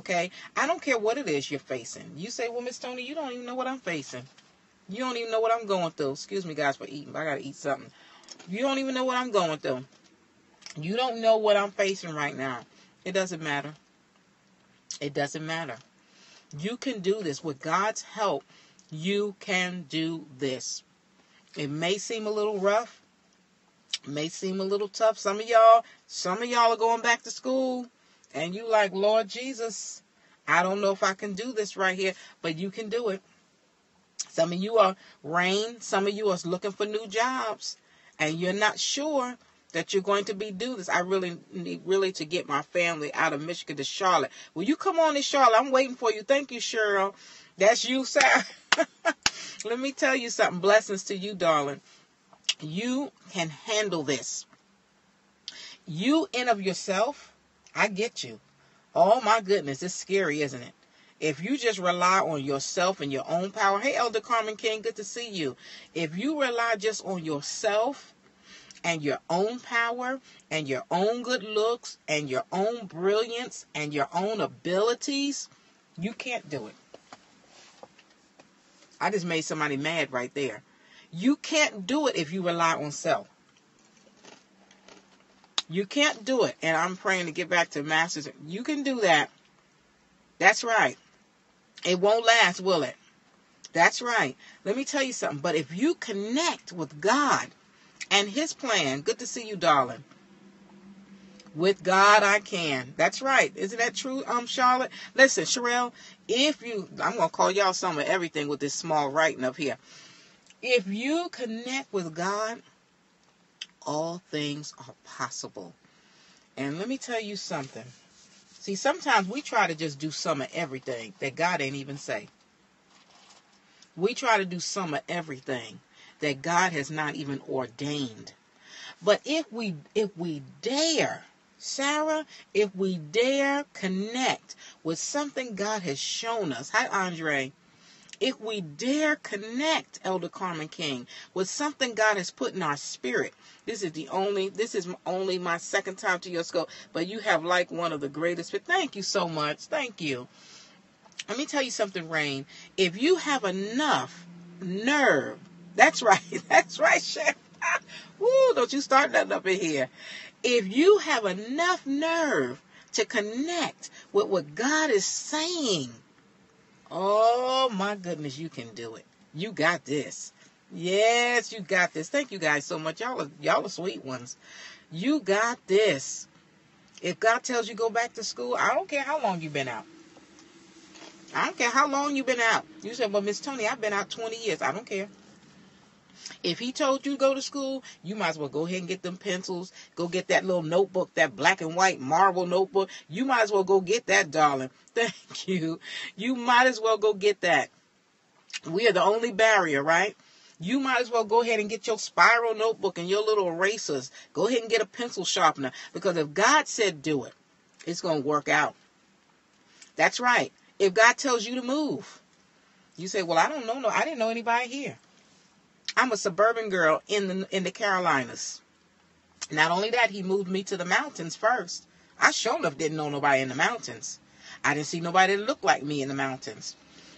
Okay? I don't care what it is you're facing. You say, well, Miss Toni, you don't even know what I'm facing. You don't even know what I'm going through. Excuse me, guys, for eating. But I got to eat something. You don't even know what I'm going through. You don't know what I'm facing right now. It doesn't matter. It doesn't matter. You can do this. With God's help, you can do this. It may seem a little rough. It may seem a little tough. Some of y'all are going back to school. And you like, Lord Jesus, I don't know if I can do this right here. But you can do it. Some of you are some of you are looking for new jobs. And you're not sure that you're going to do this. I really need to get my family out of Michigan to Charlotte. Will you come on to Charlotte? I'm waiting for you. Thank you, Cheryl. That's you, Sarah. Let me tell you something. Blessings to you, darling. You can handle this. You in of yourself, I get you. Oh my goodness, it's scary, isn't it? If you just rely on yourself and your own power. Hey, Elder Carmen King, good to see you. If you rely just on yourself and your own power and your own good looks and your own brilliance and your own abilities, you can't do it. I just made somebody mad right there. You can't do it if you rely on self. You can't do it. And I'm praying to get back to masters. You can do that. That's right. It won't last, will it? That's right. Let me tell you something. But if you connect with God and his plan, good to see you, darling. With God, I can. That's right. Isn't that true, Charlotte? Listen, Sherelle, I'm going to call y'all some of everything with this small writing up here. If you connect with God, all things are possible. And let me tell you something. See, sometimes we try to just do some of everything that God ain't even say. We try to do some of everything that God has not even ordained. But if we dare, Sarah, if we dare connect with something God has shown us. Hi, Andre. If we dare connect, Elder Carmen King, with something God has put in our spirit. This is only my second time to your scope, but you have like one of the greatest. Thank you so much. Thank you. Let me tell you something, Rain. If you have enough nerve, that's right. That's right, Chef. Woo, don't you start nothing up in here. If you have enough nerve to connect with what God is saying, oh my goodness, you can do it. You got this. Yes, you got this. Thank you guys so much. Y'all are sweet ones. You got this. If God tells you go back to school, I don't care how long you've been out. I don't care how long you've been out. You said, well, Miss Toni, I've been out 20 years. I don't care. If he told you to go to school, you might as well go ahead and get them pencils. Go get that little notebook, that black and white marble notebook. You might as well go get that, darling. Thank you. You might as well go get that. We are the only barrier, right? You might as well go ahead and get your spiral notebook and your little erasers. Go ahead and get a pencil sharpener. Because if God said do it, it's going to work out. That's right. If God tells you to move, you say, well, I don't know. No, I didn't know anybody here. I'm a suburban girl in the Carolinas. Not only that, he moved me to the mountains first. I sure enough didn't know nobody in the mountains. I didn't see nobody that looked like me in the mountains.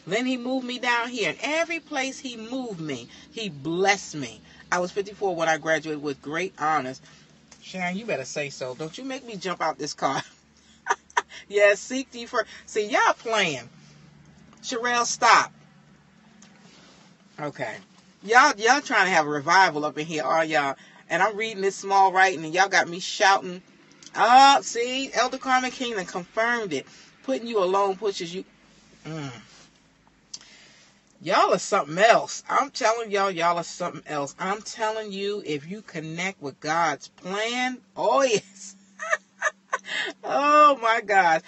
Then he moved me down here. And every place he moved me, he blessed me. I was 54 when I graduated with great honors. Sharon, you better say so. Don't you make me jump out this car. Yes, seek thee first. See, y'all playing. Sherelle, stop. Okay. Y'all trying to have a revival up in here, are y'all? And I'm reading this small writing, and y'all got me shouting. Oh, see, Elder Carmen King confirmed it. Putting you alone pushes you. Y'all are something else. I'm telling y'all are something else. I'm telling you, if you connect with God's plan, oh yes. Oh my God.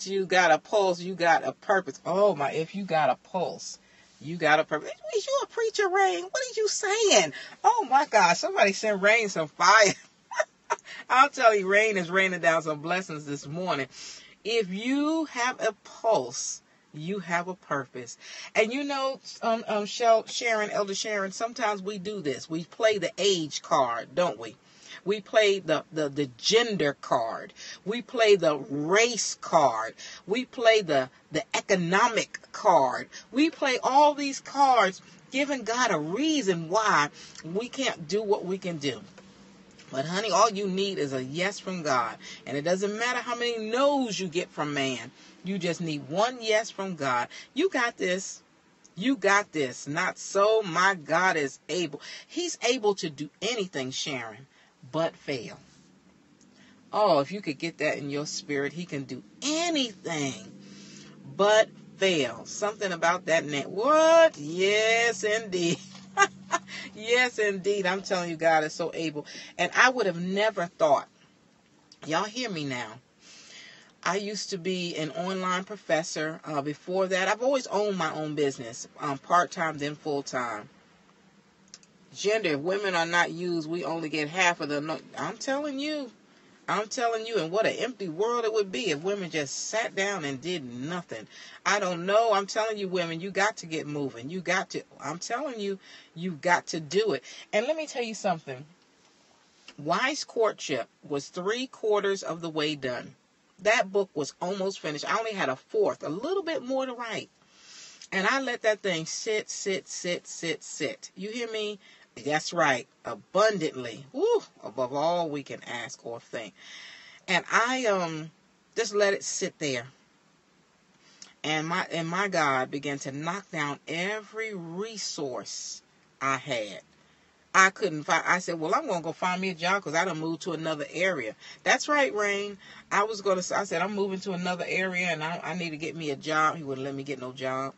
You got a pulse, you got a purpose. Oh my, if you got a pulse, you got a purpose. Is you a preacher, Rain? What are you saying? Oh my God, somebody send Rain some fire. I'll tell you, Rain is raining down some blessings this morning. If you have a pulse, you have a purpose. And you know, Elder Sharon, sometimes we do this. We play the age card, don't we? We play the gender card. We play the race card. We play the economic card. We play all these cards, giving God a reason why we can't do what we can do. But honey, all you need is a yes from God. And it doesn't matter how many no's you get from man. You just need one yes from God. You got this. You got this. Not so. My God is able. He's able to do anything, Sharon, but fail. Oh, if you could get that in your spirit, he can do anything but fail. Something about that name. What? Yes, indeed. Yes, indeed. I'm telling you, God is so able. And I would have never thought. Y'all hear me now. I used to be an online professor. Before that, I've always owned my own business, part-time, then full-time. Gender, if women are not used, we only get half of the... I'm telling you, and what an empty world it would be if women just sat down and did nothing. I don't know. I'm telling you, women, you got to get moving. You got to... I'm telling you, you got to do it. And let me tell you something. Wise Courtship was 3/4 of the way done. That book was almost finished. I only had a fourth, a little bit more to write. And I let that thing sit. You hear me? That's right. Abundantly. Woo, above all we can ask or think. And I just let it sit there. And my God began to knock down every resource I had. I couldn't find. I said, well, I'm going to go find me a job because I done moved to another area. That's right, Rain. I said, I'm moving to another area and I need to get me a job. He wouldn't let me get no job.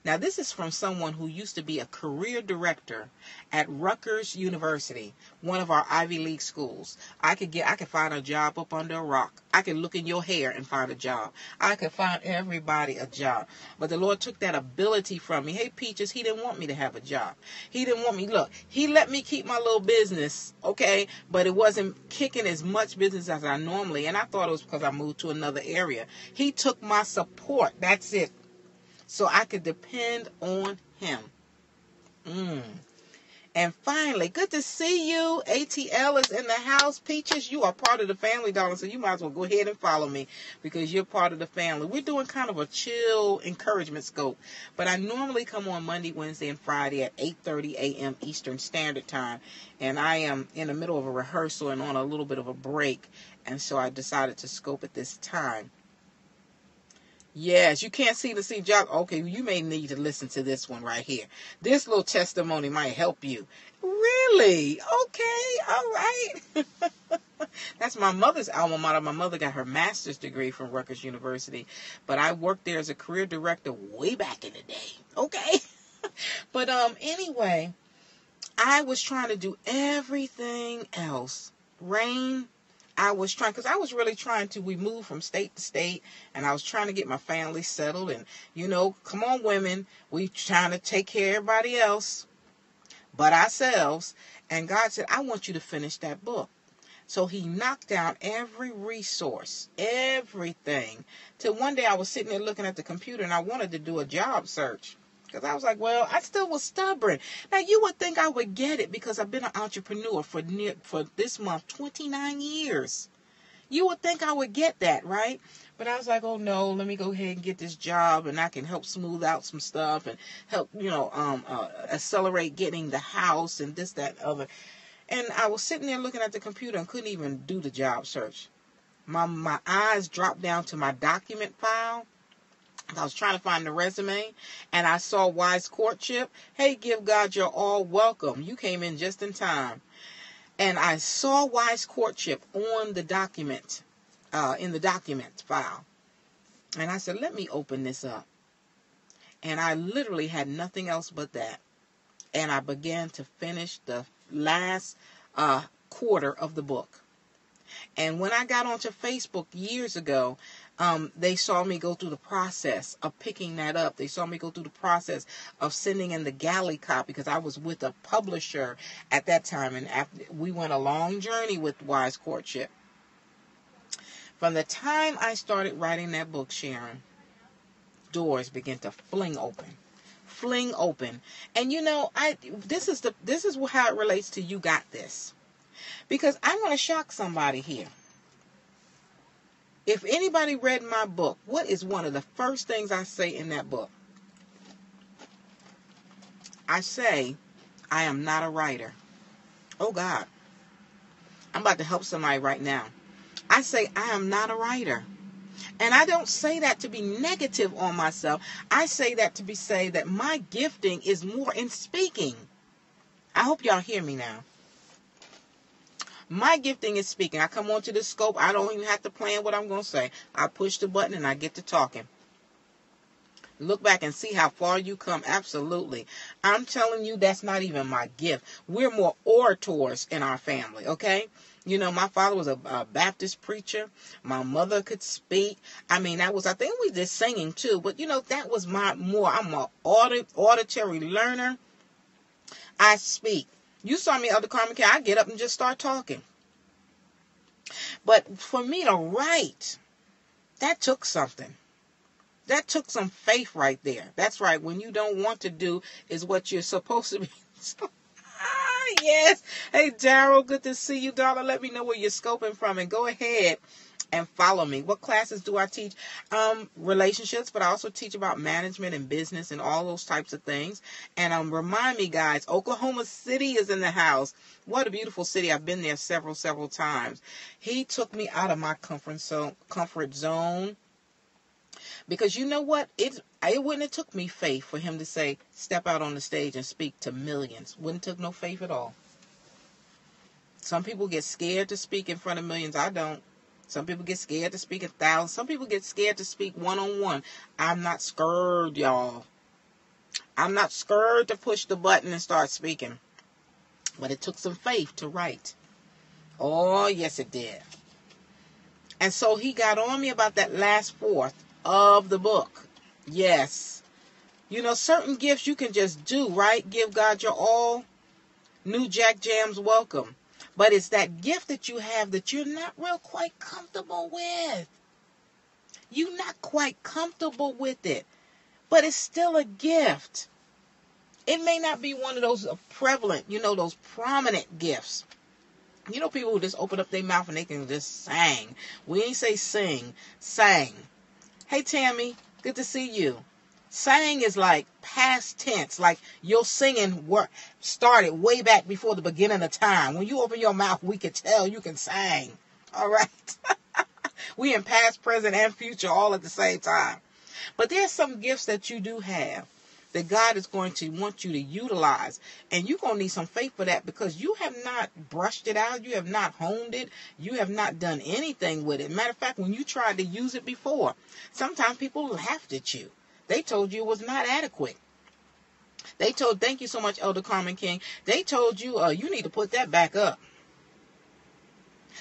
Now, this is from someone who used to be a career director at Rutgers University, one of our Ivy League schools. I could find a job up under a rock. I could look in your hair and find a job. I could find everybody a job. But the Lord took that ability from me. Hey, Peaches, he didn't want me to have a job. He didn't want me. Look, he let me keep my little business, okay, but it wasn't kicking as much business as I normally. And I thought it was because I moved to another area. He took my support. That's it. So I could depend on him. And finally, good to see you. ATL is in the house. Peaches, you are part of the family, darling, so you might as well go ahead and follow me because you're part of the family. We're doing kind of a chill encouragement scope, but I normally come on Monday, Wednesday, and Friday at 8:30 a.m. Eastern Standard Time, and I am in the middle of a rehearsal and on a little bit of a break, and so I decided to scope at this time. Yes, you can't see the see job. Okay, you may need to listen to this one right here. This little testimony might help you. Really? Okay, all right. That's my mother's alma mater. My mother got her master's degree from Rutgers University, but I worked there as a career director way back in the day. Okay. But anyway, I was trying to do everything else. Rain. Because I was really trying to, we moved from state to state, and I was trying to get my family settled, and, come on, women, we trying to take care of everybody else but ourselves, and God said, I want you to finish that book. So he knocked down every resource, everything, till one day I was sitting there looking at the computer, and I wanted to do a job search. Because I was like, well, I still was stubborn. Now, you would think I would get it because I've been an entrepreneur for this month, 29 years. You would think I would get that, right? But I was like, oh, no, let me go ahead and get this job, and I can help smooth out some stuff and help, accelerate getting the house and this, that, and other. And I was sitting there looking at the computer and couldn't even do the job search. My eyes dropped down to my document file. I was trying to find the resume, and I saw Wise Courtship. Hey, give God your all welcome. You came in just in time. And I saw Wise Courtship on the document, in the document file. And I said, let me open this up. And I literally had nothing else but that. And I began to finish the last quarter of the book. And when I got onto Facebook years ago, they saw me go through the process of picking that up. They saw me go through the process of sending in the galley copy because I was with a publisher at that time. And we went a long journey with Wise Courtship. From the time I started writing that book, Sharon, doors began to fling open. And this is how it relates to You Got This. Because I want to shock somebody here. If anybody read my book, what is one of the first things I say in that book? I say, I am not a writer. Oh God. I'm about to help somebody right now. I say, I am not a writer. And I don't say that to be negative on myself. I say that to say that my gifting is more in speaking. I hope y'all hear me now. My gifting is speaking. I come onto the scope. I don't even have to plan what I'm going to say. I push the button and I get to talking. Look back and see how far you come. Absolutely. I'm telling you, that's not even my gift. We're more orators in our family, okay? You know, my father was a Baptist preacher. My mother could speak. I mean, I think we did singing too. But, you know, that was I'm an auditory learner. I speak. You saw me, Elder Carmen, I get up and just start talking. But for me to write, that took something. That took some faith right there. That's right. When you don't want to do is what you're supposed to be. Yes. Hey, Daryl, good to see you, darling. Let me know where you're scoping from and go ahead and follow me. What classes do I teach? Relationships, but I also teach about management and business and all those types of things. And remind me, guys, Oklahoma City is in the house. What a beautiful city. I've been there several times. He took me out of my comfort zone. Because you know what? It wouldn't have took me faith for him to say, step out on the stage and speak to millions. Wouldn't have took no faith at all. Some people get scared to speak in front of millions. I don't. Some people get scared to speak 1,000. Some people get scared to speak one-on-one. I'm not scared, y'all. I'm not scared to push the button and start speaking. But it took some faith to write. Oh, yes, it did. And so he got on me about that last fourth of the book. Yes. You know, certain gifts you can just do, right? Give God your all. New Jack Jams, welcome. But it's that gift that you have that you're not real quite comfortable with. You're not quite comfortable with it. But it's still a gift. It may not be one of those prevalent, you know, those prominent gifts. You know, people who just open up their mouth and they can just sing. We ain't say sing, sang. Hey, Tammy, good to see you. Sang is like past tense, like your singing started way back before the beginning of time. When you open your mouth, we can tell you can sing. All right. We in past, present, and future all at the same time. But there's some gifts that you do have that God is going to want you to utilize. And you're going to need some faith for that because you have not brushed it out. You have not honed it. You have not done anything with it. Matter of fact, when you tried to use it before, sometimes people laughed at you. They told you it was not adequate. Thank you so much, Elder Carmen King. They told you, you need to put that back up.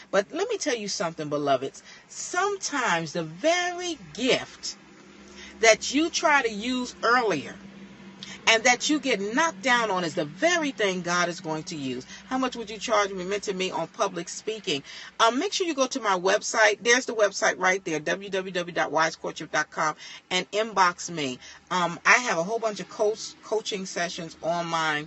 But let me tell you something, beloveds. Sometimes the very gift that you try to use earlier and that you get knocked down on is the very thing God is going to use. How much would you charge me, mentor me on public speaking? Make sure you go to my website. There's the website right there, www.wisecourtship.com, and inbox me. I have a whole bunch of coaching sessions on my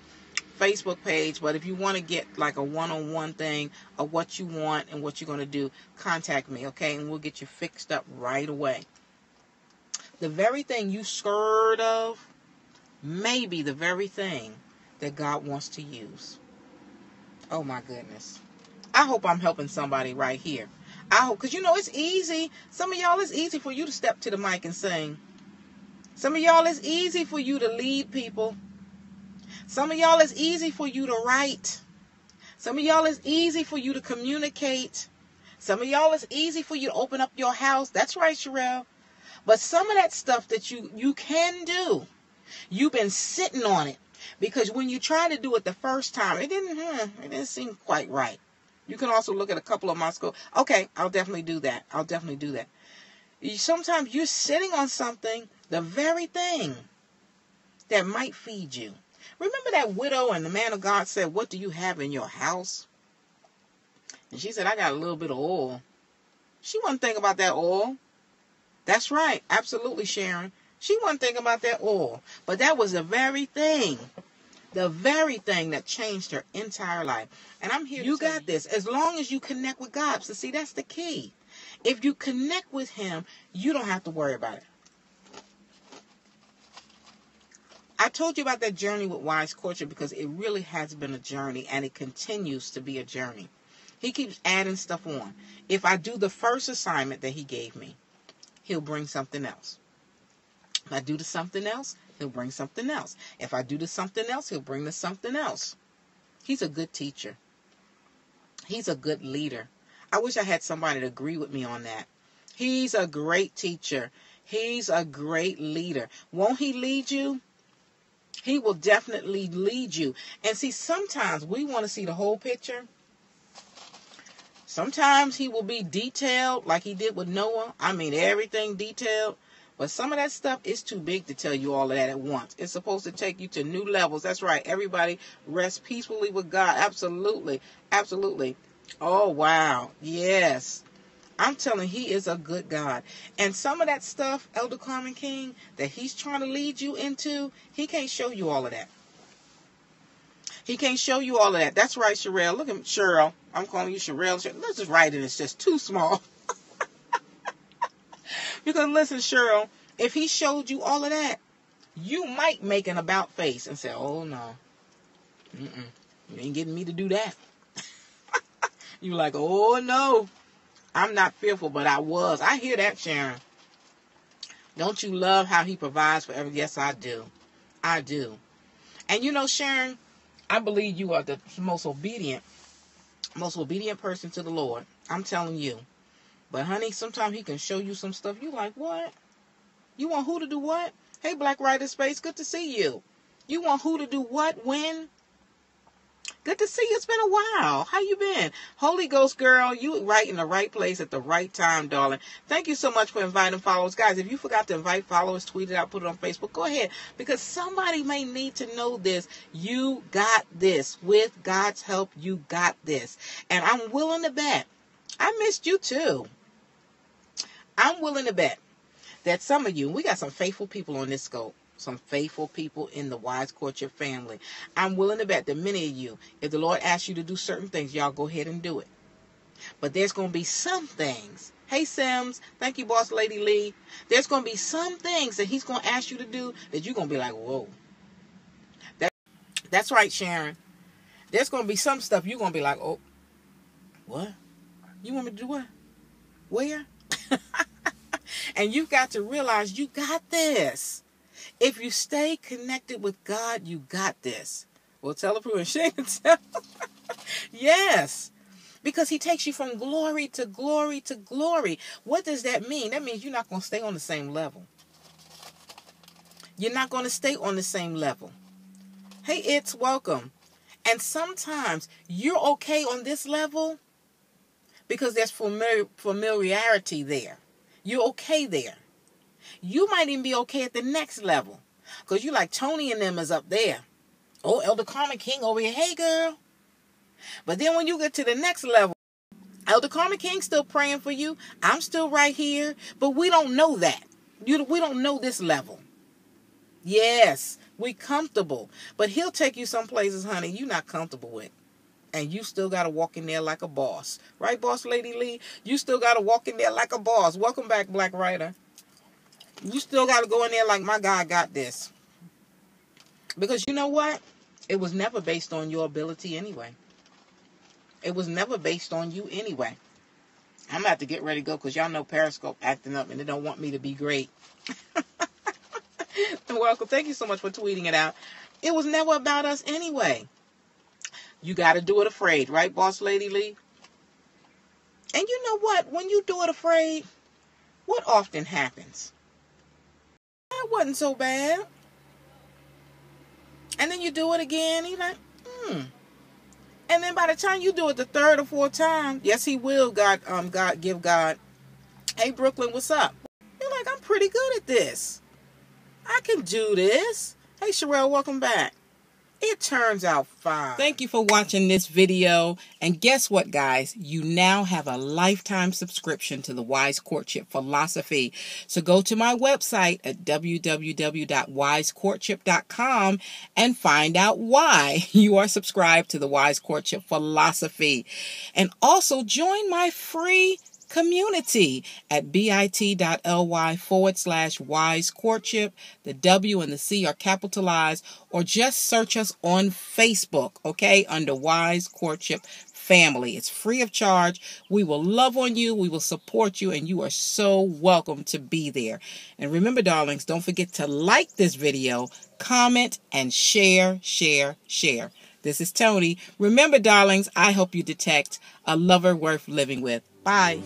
Facebook page, but if you want to get like a one-on-one thing of what you want and what you're going to do, contact me, okay? And we'll get you fixed up right away. The very thing you scared of may be the very thing that God wants to use. Oh my goodness. I hope I'm helping somebody right here. I hope, because you know it's easy. Some of y'all, it's easy for you to step to the mic and sing. Some of y'all, it's easy for you to lead people. Some of y'all, it's easy for you to write. Some of y'all, it's easy for you to communicate. Some of y'all, it's easy for you to open up your house. That's right, Sherelle. But some of that stuff that you can do, you've been sitting on it. Because when you try to do it the first time, it didn't seem quite right. You can also look at a couple of my schools. Okay, I'll definitely do that. Sometimes you're sitting on something, the very thing that might feed you. Remember that widow and the man of God said, what do you have in your house? And she said, I got a little bit of oil. She wasn't thinking about that oil. That's right. Absolutely, Sharon. She wasn't thinking about that oil. But that was the very thing The very thing that changed her entire life. And I'm here to tell you, got this. As long as you connect with God. So see, that's the key. If you connect with him, you don't have to worry about it. I told you about that journey with Wise Courtship because it really has been a journey, and it continues to be a journey. He keeps adding stuff on. If I do the first assignment that he gave me, he'll bring something else. If I do the something else, he'll bring something else. If I do the something else, he'll bring the something else. He's a good teacher. He's a good leader. I wish I had somebody to agree with me on that. He's a great teacher. He's a great leader. Won't he lead you? He will definitely lead you. And see, sometimes we want to see the whole picture. Sometimes he will be detailed like he did with Noah. I mean, everything detailed. But some of that stuff is too big to tell you all of that at once. It's supposed to take you to new levels. That's right. Everybody rest peacefully with God. Absolutely. Absolutely. Oh, wow. Yes. I'm telling you, he is a good God. And some of that stuff, Elder Carmen King, that he's trying to lead you into, he can't show you all of that. He can't show you all of that. That's right, Sherelle. Look at Cheryl. I'm calling you Sherelle. Let's just write it. It's just too small. Because listen, Cheryl, if he showed you all of that, you might make an about face and say, oh, no. You ain't getting me to do that. You're like, oh, no. I'm not fearful, but I was. I hear that, Sharon. Don't you love how he provides for everything? Yes, I do. I do. And you know, Sharon, I believe you are the most obedient person to the Lord. I'm telling you. But honey, sometimes he can show you some stuff. You like, what? You want who to do what? Hey, Black Writer Space, good to see you. You want who to do what, when? Good to see you. It's been a while. How you been? Holy Ghost girl, you right in the right place at the right time, darling. Thank you so much for inviting followers. Guys, if you forgot to invite followers, tweet it out, put it on Facebook, go ahead. Because somebody may need to know this. You got this. With God's help, you got this. And I'm willing to bet. I missed you too. I'm willing to bet that some of you, we got some faithful people on this scope. Some faithful people in the Wise Courtship family. I'm willing to bet that many of you, if the Lord asks you to do certain things, y'all go ahead and do it. But there's going to be some things. Hey, Sims. Thank you, Boss Lady Lee. There's going to be some things that he's going to ask you to do that you're going to be like, whoa. That's right, Sharon. There's going to be some stuff you're going to be like, oh, what? You want me to do what? Where? And you've got to realize you got this. If you stay connected with God, you got this. Well, tell the proof. She can tell. Yes. Because he takes you from glory to glory to glory. What does that mean? That means you're not going to stay on the same level. You're not going to stay on the same level. Hey, it's welcome. And sometimes you're okay on this level because there's familiarity there. You're okay there. You might even be okay at the next level. Because you like Toni and them is up there. Oh, Elder Carmen King over here. Hey, girl. But then when you get to the next level, Elder Carmen King still praying for you. I'm still right here. But we don't know that. We don't know this level. Yes, we comfortable. But he'll take you some places, honey, you're not comfortable with. And you still got to walk in there like a boss. Right, Boss Lady Lee? You still got to walk in there like a boss. Welcome back, Black Writer. You still got to go in there like, my God got this. Because you know what? It was never based on your ability anyway. It was never based on you anyway. I'm going to have to get ready to go because y'all know Periscope acting up and they don't want me to be great. Welcome. Thank you so much for tweeting it out. It was never about us anyway. You got to do it afraid, right, Boss Lady Lee? And you know what? When you do it afraid, what often happens? That wasn't so bad. And then you do it again, you're like, And then by the time you do it the third or fourth time, yes, he will, God, give God. Hey, Brooklyn, what's up? You're like, I'm pretty good at this. I can do this. Hey, Sherelle, welcome back. It turns out fine. Thank you for watching this video. And guess what, guys? You now have a lifetime subscription to the Wise Courtship Philosophy. So go to my website at www.wisecourtship.com and find out why you are subscribed to the Wise Courtship Philosophy. And also join my free community at bit.ly/wise courtship. The W and the C are capitalized, or just search us on Facebook, okay, under Wise Courtship Family. It's free of charge. We will love on you. We will support you, and you are so welcome to be there. And remember, darlings, don't forget to like this video, comment, and share. This is Toni. Remember, darlings, I help you detect a lover worth living with. Bye.